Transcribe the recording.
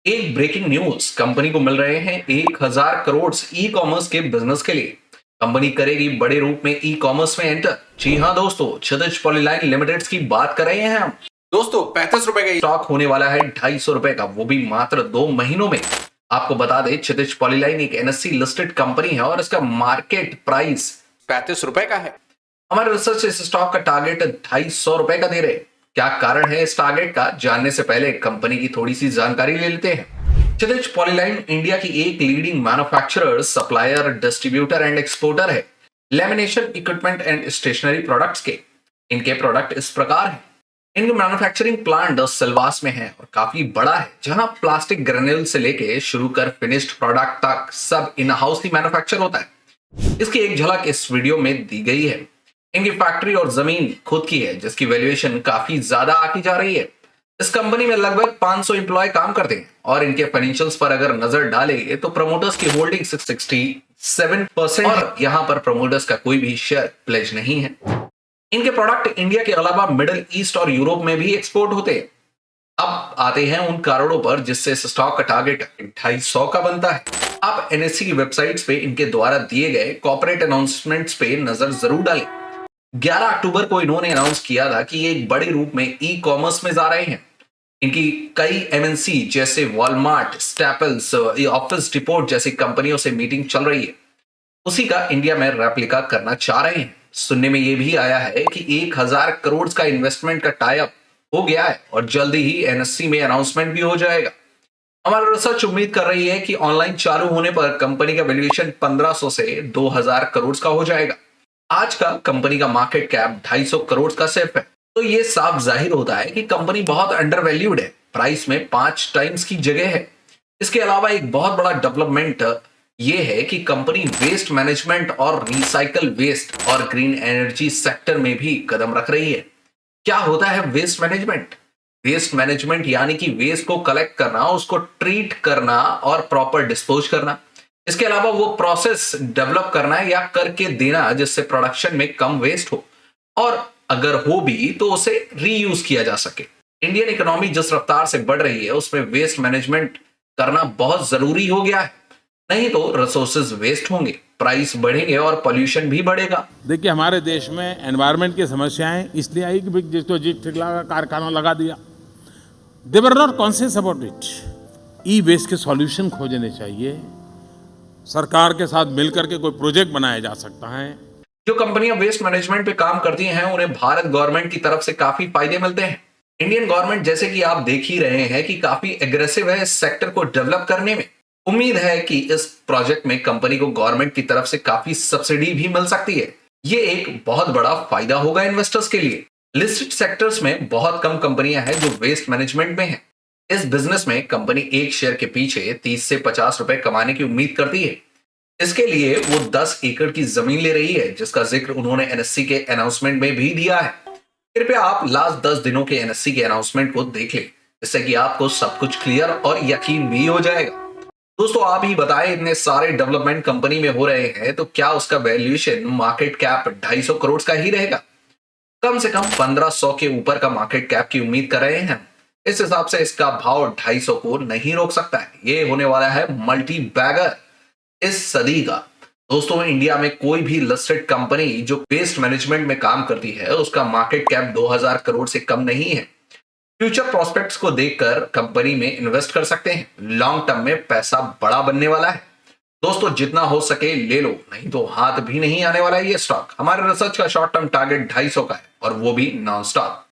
एक breaking news, company को मिल रहे हैं 1000 करोड़ ई कॉमर्स के बिजनेस के लिए। कंपनी करेगी बड़े रूप में ई कॉमर्स में एंटर। जी हाँ दोस्तों, क्षितिज पॉलीलाइन लिमिटेड की बात कर रहे हैं हम। दोस्तों, 35 रुपए का स्टॉक होने वाला है 250 रुपए का, वो भी मात्र 2 महीनों में। आपको बता दें, क्षितिज पॉलीलाइन एक एनएससी लिस्टेड कंपनी है और इसका मार्केट प्राइस 35 रुपए का है। हमारे रिसर्च इस स्टॉक का टारगेट 250 रुपए का दे रहे हैं। क्या कारण है इस टारगेट का, जानने से पहले कंपनी की थोड़ी सी जानकारी ले लेते हैं। क्षितिज पॉलीलाइन इंडिया की एक leading manufacturer, supplier, distributor and exporter है lamination equipment and stationery products के। इनके प्रोडक्ट इस प्रकार है। इनका मैन्युफैक्चरिंग प्लांट सिलवास में है और काफी बड़ा है, जहां प्लास्टिक ग्रेन्यूल से लेके शुरू कर फिनिश्ड प्रोडक्ट तक सब इन हाउस ही मैन्युफैक्चर होता है। इसकी एक झलक इस वीडियो में दी गई है। इनकी फैक्ट्री और जमीन खुद की है, जिसकी वैल्यूएशन काफी ज्यादा आती जा रही है। इस कंपनी में लगभग 500 एम्प्लॉय काम करते हैं और इनके फाइनेंशियल्स पर अगर नजर डाले तो प्रमोटर्स की होल्डिंग 67% और यहाँ पर प्रमोटर्स का कोई भी शेयर प्लेज नहीं है। इनके प्रोडक्ट इंडिया के अलावा मिडिल ईस्ट और यूरोप में भी एक्सपोर्ट होते हैं। अब आते हैं उन कारणों पर जिससे इस स्टॉक का टारगेट 250 का बनता है। आप एनएससी की वेबसाइट्स पे इनके द्वारा दिए गए कॉर्पोरेट अनाउंसमेंट्स पे नजर जरूर डालें। 11 अक्टूबर को इन्होंने अनाउंस किया था कि ये एक बड़े रूप में ई कॉमर्स में जा रहे हैं। इनकी कई एमएनसी जैसे वॉलमार्ट, स्टैपल्स, ऑफिस डिपोट जैसी कंपनियों से मीटिंग चल रही है। उसी का इंडिया में रेप्लिका करना चाह रहे हैं। सुनने में यह भी आया है कि 1000 करोड़ का इन्वेस्टमेंट का टाई अप हो गया है और जल्दी ही एनएससी में अनाउंसमेंट भी हो जाएगा। हमारा रिसर्च उम्मीद कर रही है कि ऑनलाइन चालू होने पर कंपनी का वैल्यूएशन 1500 से 2000 करोड़ का हो जाएगा। आज का कंपनी का मार्केट कैप 250 करोड़ का सिर्फ है, तो ये साफ जाहिर होता है कि कंपनी बहुत अंडर वैल्यूड है। प्राइस में 5 टाइम्स की जगह है। इसके अलावा एक बहुत बड़ा डेवलपमेंट ये है कि कंपनी वेस्ट मैनेजमेंट और रिसाइकल वेस्ट और ग्रीन एनर्जी सेक्टर में भी कदम रख रही है। क्या होता है वेस्ट मैनेजमेंट? वेस्ट मैनेजमेंट यानी कि वेस्ट को कलेक्ट करना, उसको ट्रीट करना और प्रॉपर डिस्पोज करना। इसके अलावा वो प्रोसेस डेवलप करना है या करके देना जिससे प्रोडक्शन में कम वेस्ट हो, और अगर हो भी तो उसे रीयूज किया जा सके। इंडियन इकोनॉमी जिस रफ्तार से बढ़ रही है उसमें वेस्ट मैनेजमेंट करना बहुत जरूरी हो गया है, नहीं तो रिसोर्सेज वेस्ट होंगे, प्राइस बढ़ेंगे और पॉल्यूशन भी बढ़ेगा। देखिए, हमारे देश में एनवायरनमेंट की समस्याएं इसलिए आई कि जिसको जिस ठिकाना कारखाना लगा दिया, they were not conscious about it. E waste के सॉल्यूशन खोजने चाहिए। सरकार के साथ मिलकर के कोई प्रोजेक्ट बनाया जा सकता है। जो कंपनियां वेस्ट मैनेजमेंट पे काम करती हैं उन्हें भारत गवर्नमेंट की तरफ से काफी फायदे मिलते हैं। इंडियन गवर्नमेंट, जैसे कि आप देख ही रहे हैं, कि काफी एग्रेसिव है इस सेक्टर को डेवलप करने में। उम्मीद है कि इस प्रोजेक्ट में कंपनी को गवर्नमेंट की तरफ से काफी सब्सिडी भी मिल सकती है। ये एक बहुत बड़ा फायदा होगा इन्वेस्टर्स के लिए। लिस्टेड सेक्टर्स में बहुत कम कंपनियां हैं जो वेस्ट मैनेजमेंट में हैं। इस बिजनेस में कंपनी एक शेयर के पीछे 30 से 50 रुपए कमाने की उम्मीद करती है। इसके लिए वो 10 एकड़ की जमीन ले रही है, जिसका जिक्र उन्होंने एनएससी के अनाउंसमेंट में भी दिया है। कृपया आप लास्ट 10 दिनों के एनएससी के अनाउंसमेंट को देख लें, जिससे कि आपको सब कुछ क्लियर और यकीन भी हो जाएगा। दोस्तों, आप ही बताएं, इतने सारे डेवलपमेंट कंपनी में हो रहे हैं तो क्या उसका वैल्यूएशन मार्केट कैप 250 करोड़ का ही रहेगा? कम से कम 1500 के ऊपर का मार्केट कैप की उम्मीद कर रहे हैं। इस हिसाब से इसका भाव 250 को नहीं रोक सकता है। ये होने वाला है मल्टी बैगर इस सदी का। दोस्तों, इंडिया में कोई भी लिस्टेड कंपनी जो वेस्ट मैनेजमेंट में काम करती है उसका मार्केट कैप 2000 करोड़ से कम नहीं है। फ्यूचर प्रोस्पेक्ट्स को देखकर कंपनी में इन्वेस्ट कर सकते हैं। लॉन्ग टर्म में पैसा बड़ा बनने वाला है। दोस्तों, जितना हो सके ले लो, नहीं तो हाथ भी नहीं आने वाला है ये स्टॉक। हमारे रिसर्च का शॉर्ट टर्म टारगेट 250 का है और वो भी नॉन स्टॉप।